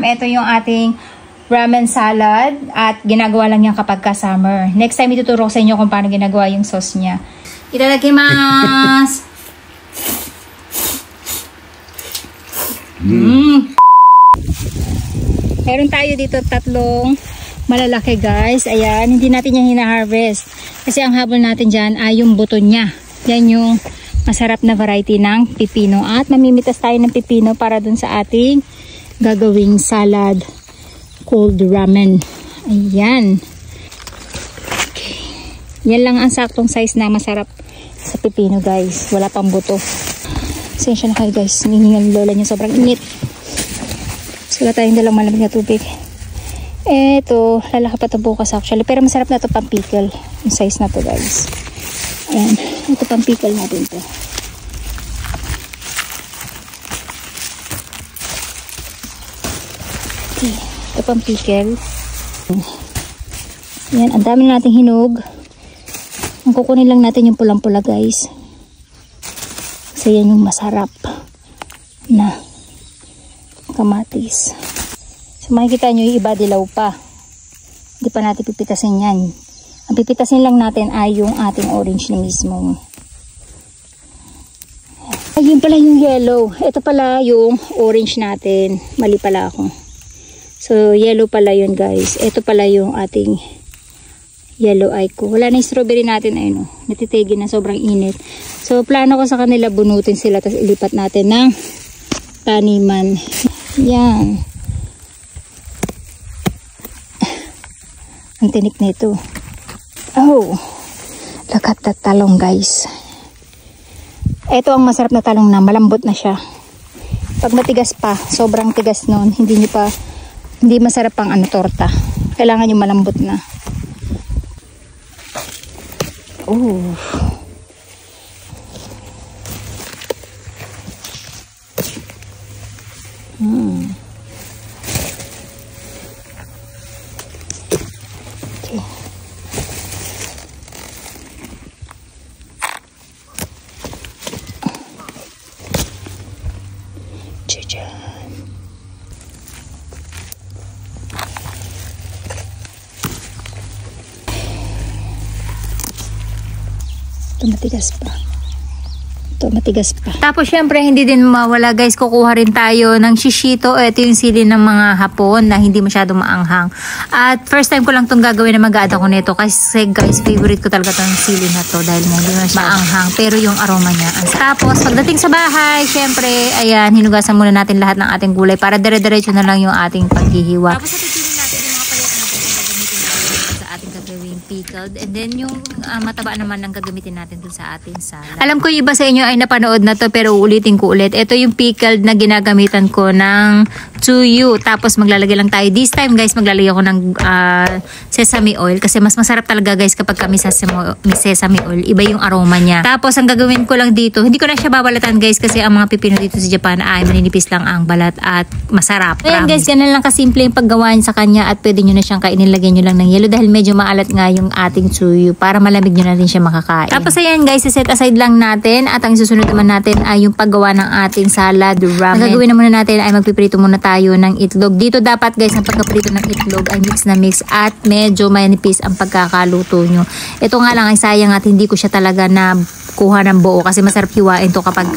Ito yung ating ramen salad at ginagawa lang yan kapag ka summer. Next time ituturo ko sa inyo kung paano ginagawa yung sauce niya. Itadakimasu! Meron tayo dito 3 malalaki guys. Ayan, hindi natin yung hina-harvest. Kasi ang habol natin dyan ay yung buto niya. Yan yung masarap na variety ng pipino. At mamimitas tayo ng pipino para dun sa ating gagawing salad cold ramen. Ayan. Okay. Yan lang ang saktong size na masarap sa pipino guys. Wala pang buto. Sensya na kayo guys. Nihingal lola niya sobrang init. So wala tayong dalang malamig na tubig. Eto, lalaki pa ito bukas actually. Pero masarap na ito pang pickle. Yung size na to guys. Ayan. Ito pang pickle natin to. Okay. Ito pang pickle. Ayan. Ang dami na nating hinog. Ang kukunin lang natin yung pulang-pula guys. Kasi yan yung masarap na kamatis. So makikita nyo yung iba dilaw pa. Hindi pa natin pipitasin yan. Ang pipitasin lang natin ay yung ating orange na mismo. Ayun pala yung yellow. Ito pala yung orange natin. Mali pala ako. So yellow pala yun guys. Ito pala yung ating yellow eye ko. Wala na yung strawberry natin. Ayun o. Natitigi na sobrang init. So plano ko sa kanila bunutin sila. Tapos ilipat natin ng taniman. Yan. Ang tinik na ito. Oh. Look at that talong guys. Ito ang masarap na talong na. Malambot na siya. Pag matigas pa. Sobrang tigas nun. Hindi masarap pang torta. Kailangan yung malambot na. Oh. Okay. Chajan. Ito matigas pa. Ito matigas pa. Tapos syempre hindi din mawala guys, kukuha rin tayo ng shishito. Ito yung sili ng mga Hapon na hindi masyadong maanghang. At first time ko lang itong gagawin na mag-add ako nito kasi guys favorite ko talaga itong sili na to dahil hindi maanghang pero yung aroma niya. Tapos pagdating sa bahay syempre ayan, hinugasan muna natin lahat ng ating gulay para dire-diretso na lang yung ating paghihiwa. Tapos natitinin natin yung mga payat natin na gagamitin natin sa ating gagawing pickled and then yung mataba naman ang gagamitin natin dun sa ating salad. Alam ko yung iba sa inyo ay napanood na to pero uulitin ko ulit. Ito yung pickled na ginagamitan ko ng tsuyu. Tapos maglalagay lang tayo. This time guys maglalagay ako ng sesame oil kasi mas masarap talaga guys kapag kami sesame oil. Iba yung aroma niya. Tapos ang gagawin ko lang dito, hindi ko na siya babalatan guys kasi ang mga pipino dito sa Japan ay maninipis lang ang balat at masarap. Ayan guys, ganun lang kasimple yung paggawa niya sa kanya at pwede nyo na siyang kainin. Lagyan nyo lang ng yelo dahil medyo maalat nga yung ating tsuyu para malamig nyo na rin siya makakain. Tapos ayan guys, set aside lang natin at ang susunod naman natin ay yung paggawa ng ating salad ramen. Ang gagawin na muna natin ay magpiprito muna tayo ng itlog. Dito dapat guys, ang pagkaprito ng itlog ay mix na mix at medyo manipis ang pagkakaluto nyo. Ito nga lang ay sayang at hindi ko siya talaga na kuha ng buo kasi masarap hiwain to kapag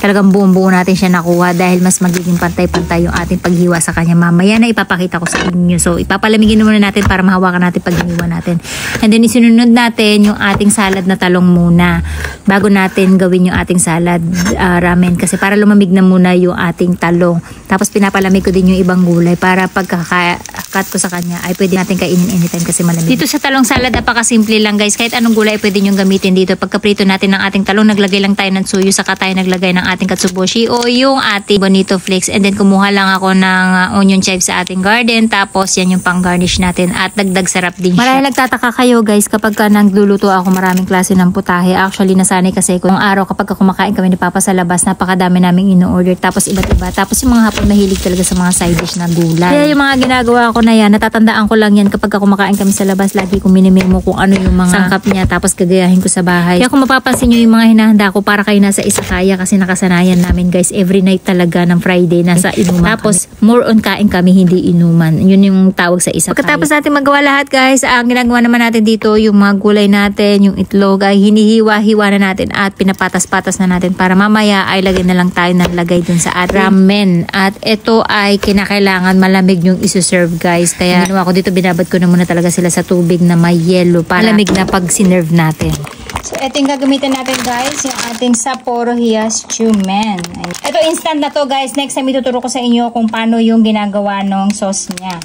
talagang buong-buo natin siya nakuha dahil mas magiging pantay-pantay yung ating paghiwa sa kanya. Mamaya na ipapakita ko sa inyo. So ipapalamigin muna natin para mahawakan natin paghiwa natin. And then isunod natin yung ating salad na talong muna bago natin gawin yung ating salad ramen kasi para lumamig na muna yung ating talong. Tapos pinapalamig ko din yung ibang gulay para pagka-cut ko sa kanya ay pwede natin kainin anytime kasi malamig. Dito sa talong salad napakasimple lang guys. Kahit anong gulay pwede nyo gamitin dito. Pagkaprito natin ng ating talong, naglagay lang tayo ng tsuyu, saka tayo naglagay ng ating katsuboshi o yung ating bonito flakes. And then kumuha lang ako ng onion chives sa ating garden. Tapos yan yung pang garnish natin at dagdag sarap din siya. Marahil nagtataka kayo guys kapag nagluluto ako maraming klase ng putahe. Actually nasanay kasi kung araw kapag kumakain kami ni Papa sa labas, napakadami naming ino-order. Tapos iba't iba. Tapos yung mga Hapon mahilig talaga talaga sa mga side dish na gulay. Kaya yung mga ginagawa ko na yan, natatandaan ko lang yan kapag kumakain kami sa labas, lagi kong minimimo kung ano yung mga sangkap niya, tapos gagayahin ko sa bahay. Kaya kung mapapansin nyo yung mga hinahanda ko, para kayo nasa isakaya, kasi nakasanayan namin guys, every night talaga ng Friday, nasa inuman tapos kami. More on kain kami, hindi inuman. Yun yung tawag sa isakaya. Pagkatapos natin magawa lahat guys, ang ginagawa naman natin dito, yung mga gulay natin, yung itlog ay hinihiwa-hiwa na natin at pinapatas-patas na natin para mamaya ay lagay na lang tayo ng lagay dun sa ating ramen. At ito ay kinakailangan malamig yung isuserve guys. Kaya ginawa ko dito, binabad ko na muna talaga sila sa tubig na may yelo para malamig na pag sinerve natin. So, ito yung gagamitin natin guys, yung ating Sapporo Hiya Stew Men. Ito instant na to guys. Next time ituturo ko sa inyo kung paano yung ginagawa ng sauce niya.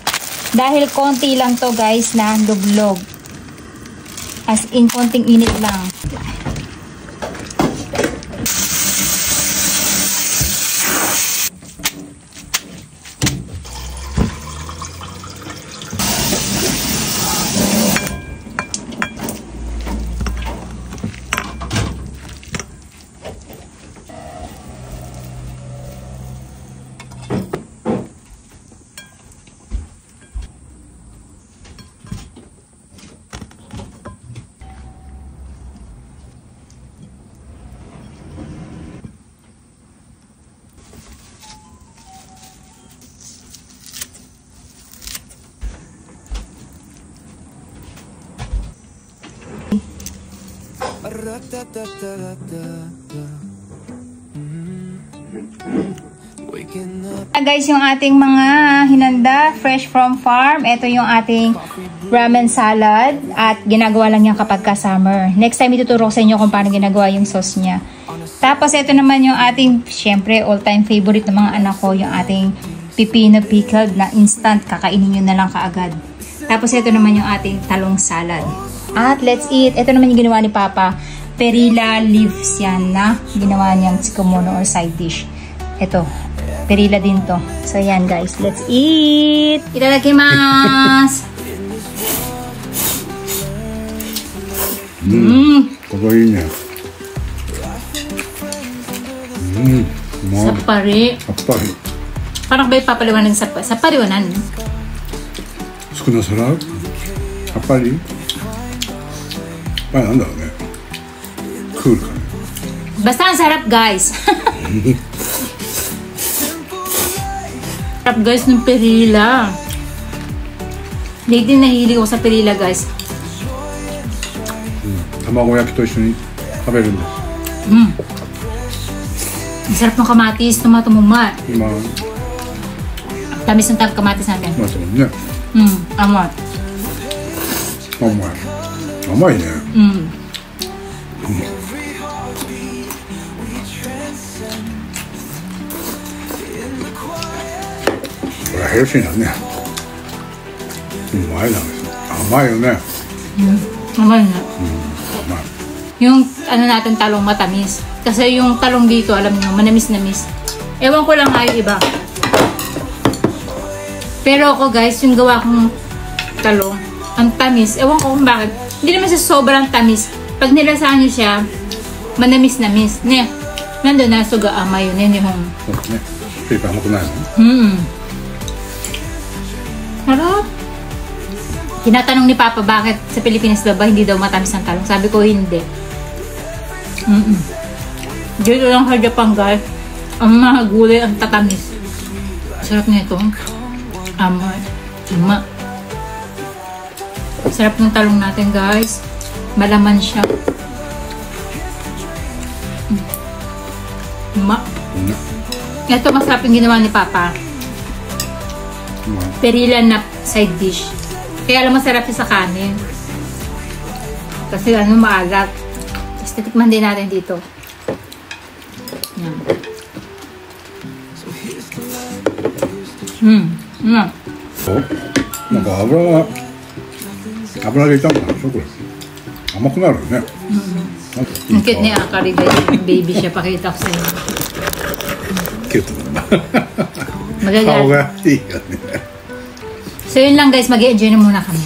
Dahil konti lang to guys na luglog. As in, konting init lang. Guys, yung ating mga hinanda fresh from farm. Ito yung ating ramen salad at ginagawa lang yan kapag ka summer. Next time ituturo ko sa inyo kung paano ginagawa yung sauce niya. Tapos ito naman yung ating syempre all time favorite ng mga anak ko, yung ating pipino pickled na instant, kakainin nyo na lang kaagad. Tapos ito naman yung ating talong salad. At let's eat. Ito naman yung ginawa ni Papa, perilla leaves yan na ginawa niyang tsikomono or side dish. Ito, perilla din to. So yan guys, let's eat! Itadakimasu! Kakain niya. Sapari. Sapari. Parang ba ipapaliwanan sa pariwanan? Sukuna sarap. Sapari. Parang ano ne? Cool ka ne? Basta ang sarap guys. Sarap guys ng perilla. Lately nahilig ako sa perilla guys. Tamagoyaki to 一緒に食べるんです。Ang sarap ng kamatis, tomato muma. Tamis ng kamatis natin. Amot. Amay. Amay ne.これヘルシーだね。うまいな。甘いよね。Amay na. Amay. Yung ano natin talong matamis. Kasi yung talong dito, alam nyo, manamis-namis. Ewan ko lang nga yung iba. Pero ako guys, yung gawa kong talong, ang tamis. Ewan ko kung bakit. Hindi naman siya sobrang tamis. Pag nilasahan nyo siya, manamis-namis. Ne, nandun na, suga amay yun. Yun yung... Paper mo ko na yun. Harap. Tinatanong ni Papa bakit sa Pilipinas daw ba hindi daw matamis ang talong. Sabi ko hindi. Dito lang sa Japan guys, ang mga gulay ang tatamis. Sarap nito. Amay. Ima. Sarap ng talong natin guys. Malaman siya. Ima. Ito masarap yung ginawa ni Papa. Perilla na side dish. Kaya alam masarap siya sa kanin. Kasi ano maalat. Tapos titikman din natin dito. Yan. Oh, なんか油で炒めたんでしょこれ。甘くなるよね。Ang cute ni Akari guys. Baby siya. Pakita ko sa inyo. Cute na. Magagalit. 顔がいいよね。 So yun lang guys. Mag-i-enjoy na muna kami.